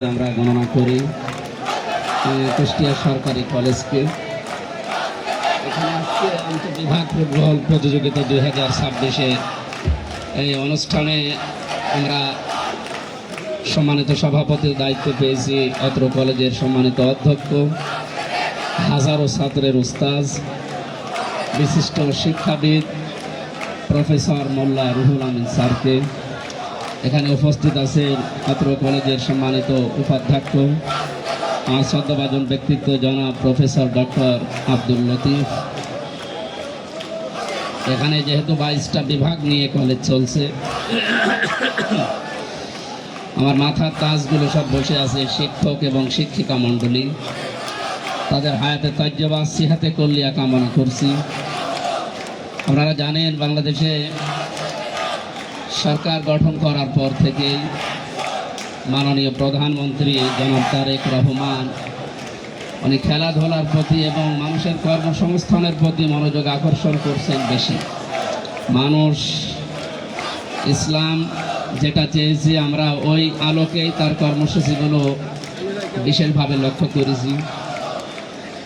আমরা গণনা করি কুষ্টিয়া সরকারি কলেজকে। এখানে আজকে আন্তঃবিভাগ ফুটবল প্রতিযোগিতা 2026 এই অনুষ্ঠানে আমরা সম্মানিত সভাপতির দায়িত্ব পেয়েছি অত্র কলেজের সম্মানিত অধ্যক্ষ, হাজারো ছাত্রের উস্তাদ, বিশিষ্ট শিক্ষাবিদ প্রফেসর মোল্লা রুহুল আমিন স্যারকে। এখানে উপস্থিত আছেন অত্র কলেজের সম্মানিত উপাধ্যক্ষ, আমার শ্রদ্ধাভাজন ব্যক্তিত্ব জনাব প্রফেসর ডক্টর আব্দুল লতিফ। এখানে যেহেতু 22টা বিভাগ নিয়ে কলেজ চলছে, আমার মাথার তাজগুলো সব বসে আছে শিক্ষক এবং শিক্ষিকা মণ্ডলী। তাদের হায়াতে তাজ্জবা সিহাতে কল্লিয়া কামনা করছি। আপনারা জানেন বাংলাদেশে সরকার গঠন করার পর থেকেই মাননীয় প্রধানমন্ত্রী জনাব তারেক রহমান উনি খেলাধুলার প্রতি এবং মানুষের কর্মসংস্থানের প্রতি মনোযোগ আকর্ষণ করছেন বেশি। মানুষ ইসলাম যেটা চেয়েছে আমরা ওই আলোকেই তার কর্মসূচিগুলো বিশেষভাবে লক্ষ্য করেছি।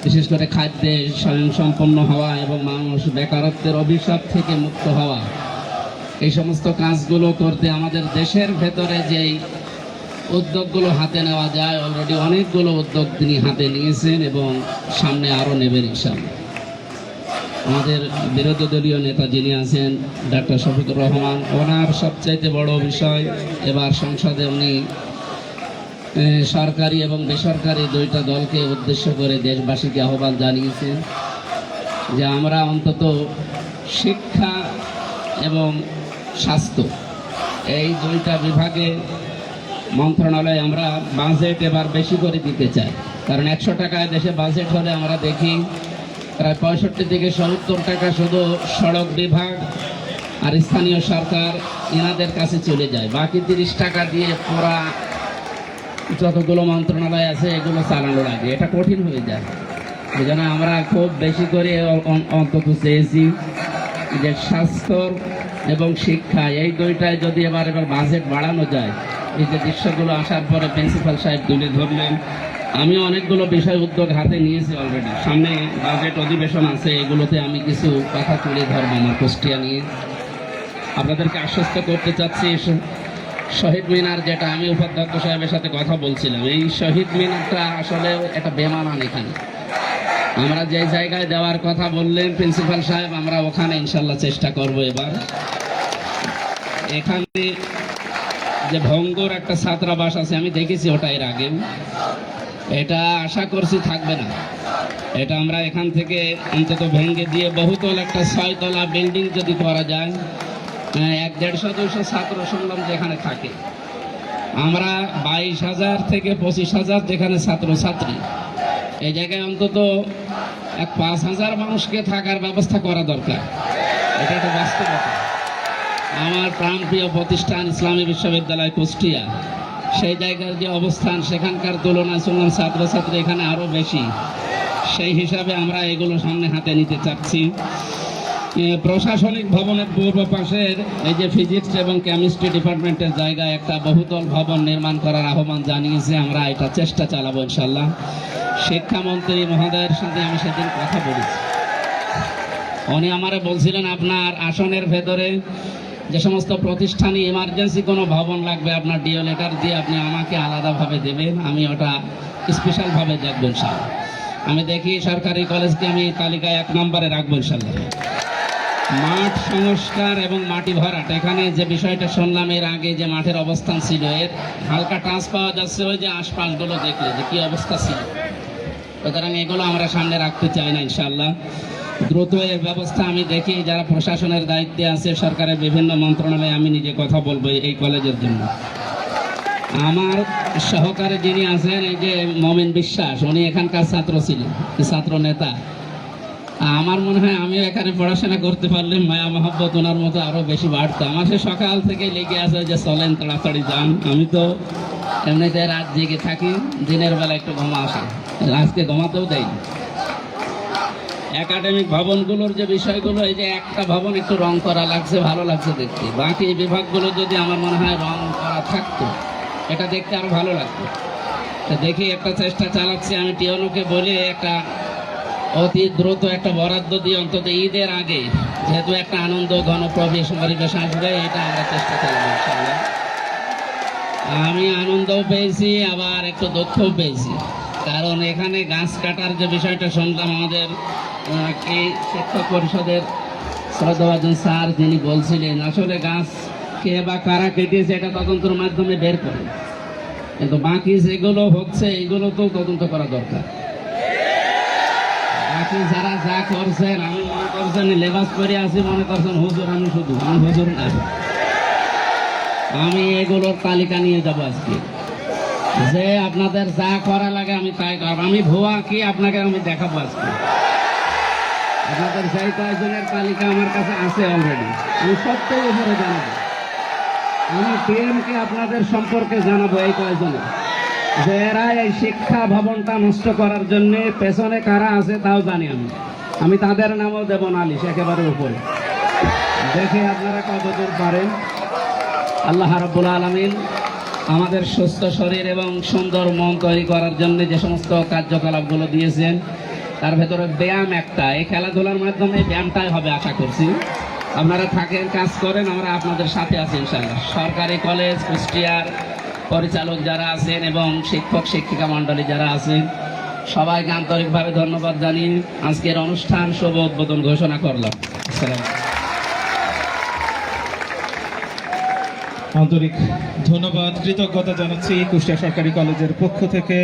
বিশেষ করে খাদ্যে স্বয়ংসম্পন্ন হওয়া এবং মানুষ বেকারত্বের অভিশাপ থেকে মুক্ত হওয়া, এই সমস্ত কাজগুলো করতে আমাদের দেশের ভেতরে যেই উদ্যোগগুলো হাতে নেওয়া যায়, অলরেডি অনেকগুলো উদ্যোগ তিনি হাতে নিয়েছেন এবং সামনে আরও নেবেন ইনশাআল্লাহ। আমাদের বিরোধী দলীয় নেতা যিনি আছেন ডাক্তার শফিকুর রহমান, ওনার সবচাইতে বড় বিষয় এবার সংসদে উনি সরকারি এবং বেসরকারি দুইটা দলকে উদ্দেশ্য করে দেশবাসীকে আহ্বান জানিয়েছেন যে আমরা অন্তত শিক্ষা এবং স্বাস্থ্য এই দুইটা বিভাগে মন্ত্রণালয়ে আমরা বাজেট এবার বেশি করে দিতে চাই। কারণ 100 টাকায় দেশে বাজেট হলে আমরা দেখি প্রায় 65 থেকে 70 টাকা শুধু সড়ক বিভাগ আর স্থানীয় সরকার এনাদের কাছে চলে যায়। বাকি 30 টাকা দিয়ে পুরা যতগুলো মন্ত্রণালয় আছে এগুলো চালানো লাগে, এটা কঠিন হয়ে যায়। এই জন্য আমরা খুব বেশি করে অন্তত চেয়েছি যে স্বাস্থ্য এবং শিক্ষা এই দুইটায় যদি এবার বাজেট বাড়ানো যায়। এই যে দৃশ্যগুলো আসার পরে প্রিন্সিপাল সাহেব তুলে ধরলেন, আমি অনেকগুলো বিষয় উদ্যোগ হাতে নিয়েছি অলরেডি। সামনে বাজেট অধিবেশন আছে, এগুলোতে আমি কিছু কথা তুলে ধরবো আমার কুষ্টিয়া নিয়ে। আপনাদেরকে আশ্বস্ত করতে চাচ্ছি, শহীদ মিনার যেটা আমি উপাধ্যক্ষ সাহেবের সাথে কথা বলছিলাম, এই শহীদ মিনারটা আসলে একটা বেমানান। এখানে আমরা যে জায়গায় দেওয়ার কথা বললেন প্রিন্সিপাল সাহেব, আমরা ওখানে ইনশাল্লাহ চেষ্টা করব। এবার এখানে যে ভঙ্গুর একটা ছাত্রাবাস আছে, আমি দেখেছি ওটা এর আগে, এটা আশা করছি থাকবে না। এটা আমরা এখান থেকে অন্তত ভেঙে দিয়ে বহুতল একটা 6 তলা বিল্ডিং যদি করা যায়, 150-200 ছাত্র শুনলাম যেখানে থাকে। আমরা 22,000 থেকে 25,000 যেখানে ছাত্রছাত্রী, এই জায়গায় অন্তত 5,000 মানুষকে থাকার ব্যবস্থা করা দরকার। এটা একটা বাস্তবতা। আমার প্রাণপ্রিয় প্রতিষ্ঠান ইসলামী বিশ্ববিদ্যালয় কুষ্টিয়া, সেই জায়গার যে অবস্থান সেখানকার তুলনায় শুনলাম ছাত্রছাত্রী এখানে আরও বেশি। সেই হিসাবে আমরা এগুলো সামনে হাতে নিতে চাচ্ছি। প্রশাসনিক ভবনের পূর্ব পাশের এই যে ফিজিক্স এবং কেমিস্ট্রি ডিপার্টমেন্টের জায়গায় একটা বহুতল ভবন নির্মাণ করার আহ্বান জানিয়েছে। আমরা এটা চেষ্টা চালাবো ইনশাল্লাহ। শিক্ষামন্ত্রী মহোদয়ের সাথে আমি সেদিন কথা বলেছি, উনি আমারে বলছিলেন আপনার আসনের ভেতরে যে সমস্ত প্রতিষ্ঠানে ইমার্জেন্সি কোনো ভবন লাগবে আপনার ডিও লেটার দিয়ে আপনি আমাকে আলাদাভাবে দেবেন, আমি ওটা স্পেশালভাবে দেখবো ইনশাল্লাহ। আমি দেখি সরকারি কলেজকে আমি তালিকায় 1 নম্বরে রাখবো ইনশাল্লাহ। মাঠ সংস্কার এবং মাটি ভরাট, এখানে যে বিষয়টা শুনলাম এর আগে যে মাঠের অবস্থান ছিল, এর হালকা টাচ পাওয়া যাচ্ছে ওই যে আশপাশগুলো দেখলে যে কি অবস্থা ছিল। সুতরাং এগুলো আমরা সামনে রাখতে চাই না ইনশাল্লাহ। দ্রুত এর ব্যবস্থা আমি দেখি যারা প্রশাসনের দায়িত্বে আছে সরকারের বিভিন্ন মন্ত্রণালয়ে, আমি নিজে কথা বলবো এই কলেজের জন্য। আমার সহকারে যিনি আছেন এই যে মমিন বিশ্বাস, উনি এখানকার ছাত্র ছিলেন, ছাত্র নেতা। আমার মনে হয় আমিও এখানে পড়াশোনা করতে পারলে মায়া মহব্বত ওনার মতো আরও বেশি বাড়তো। আমার সে সকাল থেকে লেগে আছে যে চলেন তাড়াতাড়ি যান। আমি তো এমনিতে রাত জেগে থাকি, দিনের বেলা একটু ঘুমা আসে, আজকে ঘুমাতেও দেয়নি। একাডেমিক ভবনগুলোর যে বিষয়গুলো, এই যে একটা ভবন একটু রং করা লাগছে, ভালো লাগছে দেখতে। বাকি বিভাগগুলো যদি আমার মনে হয় রং করা থাকতো, এটা দেখতে আরো ভালো লাগতো। তা দেখি একটা চেষ্টা চালাচ্ছি আমি টিওনোকে বলে একটা অতি দ্রুত একটা বরাদ্দ দিয়ে অন্তত ঈদের আগে যেহেতু একটা আনন্দ গণপ্রবেশ পরিবেশ আসবে এটা আমরা চেষ্টা চালাবো ইনশাআল্লাহ। আমি আনন্দও পেয়েছি আবার একটু দুঃখও পেয়েছি, কারণ এখানে গাছ কাটার যে বিষয়টা শুনলাম আমাদের কি শিক্ষক পরিষদের শ্রদ্ধাভাজন স্যার যিনি বলছিলেন, আসলে গাছ কে বা কারা কেটেছে এটা তদন্তের মাধ্যমে বের করে, কিন্তু বাকি যেগুলো হচ্ছে এগুলো তো তদন্ত করা দরকার। বাকি যারা যা করছেন আমি মনে করছেন লেবাস করে আছি, মনে করছেন হুজুর, আমি হুজুর না, আমি এগুলোর তালিকা নিয়ে যাবো আজকে, যে আপনাদের যা করা লাগে আমি তাই করবো। আমি ভুয়া কি আপনাকে আমি দেখাবো আজকে। আপনাদের সেই কয়েকজনের তালিকা আমার কাছে আছে অলরেডি, আমি সত্যের উপরে জানাবো। আমি পিএমকে আপনাদের সম্পর্কে জানাবো এই কয়েকজনের, যে এরা এই শিক্ষা ভবনটা নষ্ট করার জন্য পেছনে কারা আছে তাও জানি আমি তাদের নামও দেব নালিশ একেবারে উপরে। দেখে আপনারা কতদূর পারেন। আল্লাহ রাব্বুল আলামিন আমাদের সুস্থ শরীর এবং সুন্দর মন তৈরি করার জন্য যে সমস্ত কার্যকলাপগুলো দিয়েছেন তার ভেতরে ব্যায়াম একটা, এই খেলাধুলার মাধ্যমে ব্যায়ামটাই হবে আশা করছি। আপনারা থাকেন, কাজ করেন, আমরা আপনাদের সাথে আছি ইনশাআল্লাহ। সরকারি কলেজ কুষ্টিয়ার পরিচালক যারা আছেন এবং শিক্ষক শিক্ষিকা মণ্ডলী যারা আছেন সবাইকে আন্তরিকভাবে ধন্যবাদ জানিয়ে আজকের অনুষ্ঠান শুভ উদ্বোধন ঘোষণা করলাম। আসসালামু আলাইকুম। আন্তরিক ধন্যবাদ, কৃতজ্ঞতা জানাচ্ছি কুষ্টিয়া সরকারি কলেজের পক্ষ থেকে।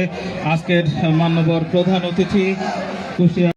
আজকের মান্যবর প্রধান অতিথি কুষ্টিয়া